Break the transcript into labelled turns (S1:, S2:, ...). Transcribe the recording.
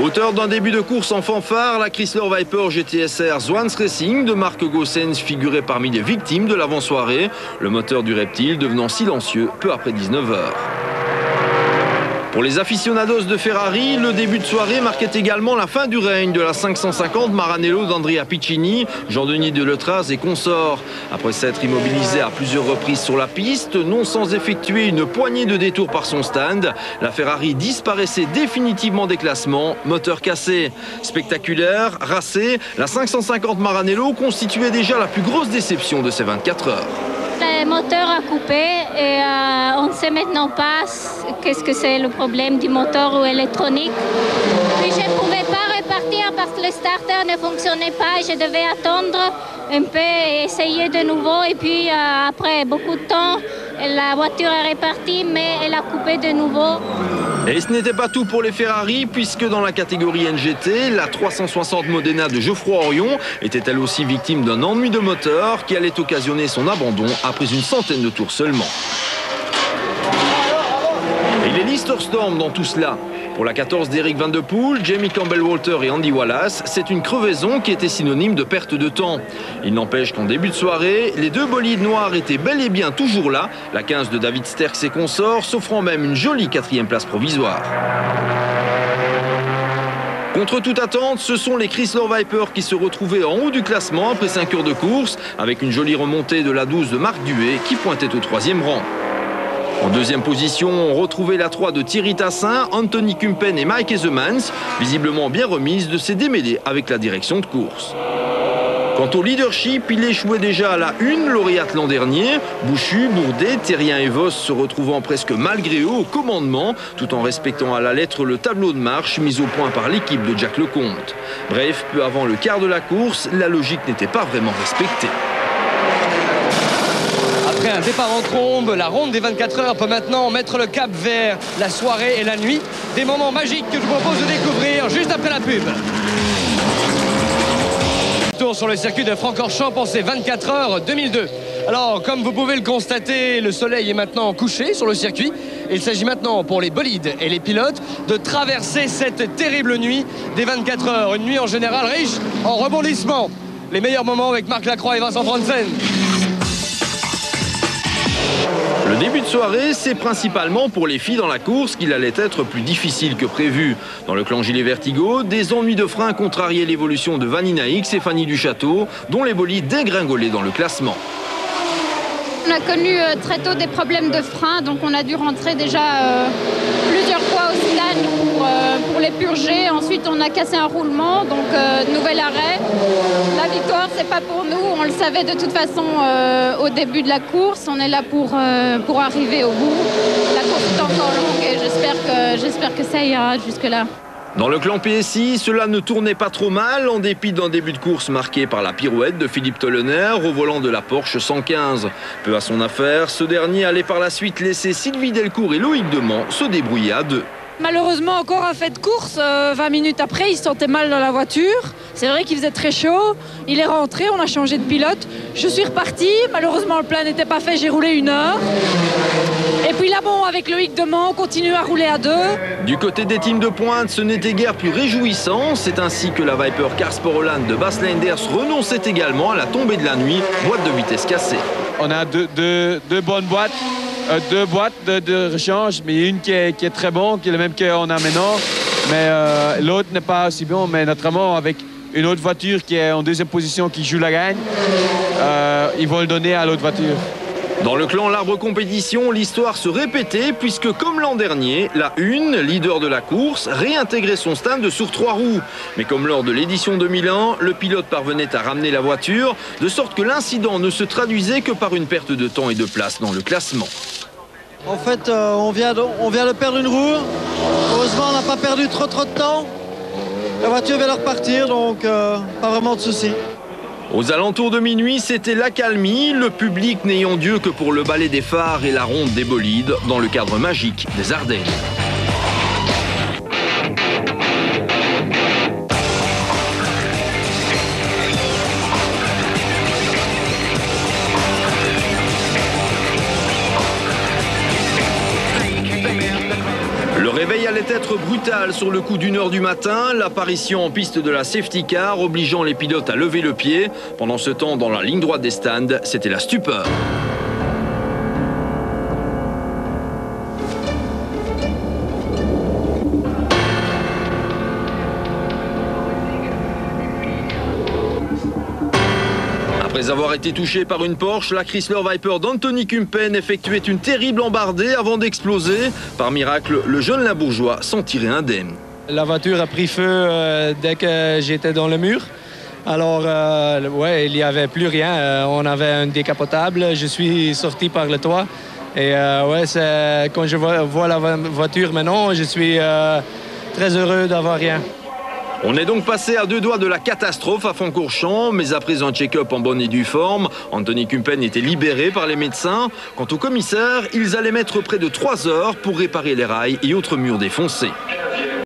S1: Auteur d'un début de course en fanfare, la Chrysler Viper GTSR Zwans Racing de Marc Goossens figurait parmi les victimes de l'avant-soirée, le moteur du reptile devenant silencieux peu après 19h. Pour les aficionados de Ferrari, le début de soirée marquait également la fin du règne de la 550 Maranello d'Andrea Piccini, Jean-Denis Deletraz et consorts. Après s'être immobilisé à plusieurs reprises sur la piste, non sans effectuer une poignée de détours par son stand, la Ferrari disparaissait définitivement des classements, moteur cassé. Spectaculaire, racée, la 550 Maranello constituait déjà la plus grosse déception de ces 24 heures.
S2: Le moteur a coupé et on ne sait maintenant pas qu'est-ce que c'est le problème du moteur ou électronique. Puis je ne pouvais pas repartir parce que le starter ne fonctionnait pas. Je devais attendre un peu et essayer de nouveau. Et puis après beaucoup de temps, la voiture est repartie mais elle a coupé de nouveau.
S1: Et ce n'était pas tout pour les Ferrari, puisque dans la catégorie NGT, la 360 Modena de Geoffroy Orion était elle aussi victime d'un ennui de moteur qui allait occasionner son abandon après une centaine de tours seulement. Et il est l'Easter Storm dans tout cela. Pour la 14 d'Eric Van de Poel, Jamie Campbell-Walter et Andy Wallace, c'est une crevaison qui était synonyme de perte de temps. Il n'empêche qu'en début de soirée, les deux bolides noirs étaient bel et bien toujours là, la 15 de David Sterckx et consorts, s'offrant même une jolie 4e place provisoire. Contre toute attente, ce sont les Chrysler Viper qui se retrouvaient en haut du classement après 5 heures de course, avec une jolie remontée de la 12 de Marc Duhet qui pointait au 3e rang. En deuxième position, on retrouvait la 3 de Thierry Tassin, Anthony Kumpen et Mike Ezemans, visiblement bien remise de ses démêlés avec la direction de course. Quant au leadership, il échouait déjà à la 1, lauréate l'an dernier. Bouchu, Bourdet, Terrien et Vos se retrouvant presque malgré eux au commandement, tout en respectant à la lettre le tableau de marche mis au point par l'équipe de Jack Lecomte. Bref, peu avant le quart de la course, la logique n'était pas vraiment respectée.
S3: Après un départ en trombe, la ronde des 24 heures peut maintenant mettre le cap vers la soirée et la nuit. Des moments magiques que je vous propose de découvrir juste après la pub. Tour sur le circuit de Francorchamps pour ces 24 heures 2002. Alors, comme vous pouvez le constater, le soleil est maintenant couché sur le circuit. Il s'agit maintenant pour les bolides et les pilotes de traverser cette terrible nuit des 24 heures. Une nuit en général riche en rebondissements. Les meilleurs moments avec Marc Lacroix et Vincent Franzen.
S1: Le début de soirée, c'est principalement pour les filles dans la course qu'il allait être plus difficile que prévu. Dans le clan Gilet Vertigo, des ennuis de frein contrariaient l'évolution de Vanina X et Fanny Duchâteau, dont les bolides dégringolaient dans le classement.
S4: On a connu très tôt des problèmes de frein, donc on a dû rentrer déjà plusieurs fois au stand pour les purger. Ensuite, on a cassé un roulement, donc nouvel arrêt. La victoire, c'est pas pour nous. On le savait de toute façon au début de la course. On est là pour arriver au bout. La course est encore longue et j'espère que ça ira jusque-là.
S1: Dans le clan PSI, cela ne tournait pas trop mal, en dépit d'un début de course marqué par la pirouette de Philippe Tollener au volant de la Porsche 115. Peu à son affaire, ce dernier allait par la suite laisser Sylvie Delcourt et Loïc Demant se débrouiller à deux.
S5: Malheureusement, encore un fait de course, 20 minutes après, il se sentait mal dans la voiture. C'est vrai qu'il faisait très chaud, il est rentré, on a changé de pilote. Je suis reparti, malheureusement le plein n'était pas fait, j'ai roulé 1 heure. Et puis là, bon, avec Loïc Demant, on continue à rouler à 2.
S1: Du côté des teams de pointe, ce n'était guère plus réjouissant. C'est ainsi que la Viper Car Sport Holland de Bas Leinders renonçait également à la tombée de la nuit, boîte de vitesse cassée.
S6: On a deux bonnes boîtes. 2 boîtes de rechange, mais une qui est très bonne, qui est la même qu'on a maintenant, mais l'autre n'est pas aussi bon, mais notamment avec une autre voiture qui est en 2e position, qui joue la gagne, ils vont le donner à l'autre voiture.
S1: Dans le clan L'Arbre Compétition, l'histoire se répétait puisque, comme l'an dernier, la 1, leader de la course, réintégrait son stand sur 3 roues. Mais comme lors de l'édition 2001, le pilote parvenait à ramener la voiture, de sorte que l'incident ne se traduisait que par une perte de temps et de place dans le classement.
S7: En fait, on vient de perdre une roue. Heureusement, on n'a pas perdu trop de temps. La voiture vient de repartir, donc pas vraiment de soucis.
S1: Aux alentours de minuit, c'était l'accalmie, le public n'ayant Dieu que pour le balai des phares et la ronde des bolides dans le cadre magique des Ardennes. Le réveil allait être être brutal sur le coup d'1 h du matin. L'apparition en piste de la safety car obligeant les pilotes à lever le pied. Pendant ce temps, dans la ligne droite des stands, c'était la stupeur. Après avoir été touché par une Porsche, la Chrysler Viper d'Anthony Kumpen effectuait une terrible embardée avant d'exploser. Par miracle, le jeune Limbourgeois s'en tirait indemne.
S8: La voiture a pris feu dès que j'étais dans le mur. Alors, ouais, il n'y avait plus rien. On avait un décapotable. Je suis sorti par le toit. Et ouais, quand je vois la voiture maintenant, je suis très heureux d'avoir rien.
S1: On est donc passé à 2 doigts de la catastrophe à Foncorchamps, mais après un check-up en bonne et due forme, Anthony Kumpen était libéré par les médecins. Quant aux commissaires, ils allaient mettre près de 3 heures pour réparer les rails et autres murs défoncés.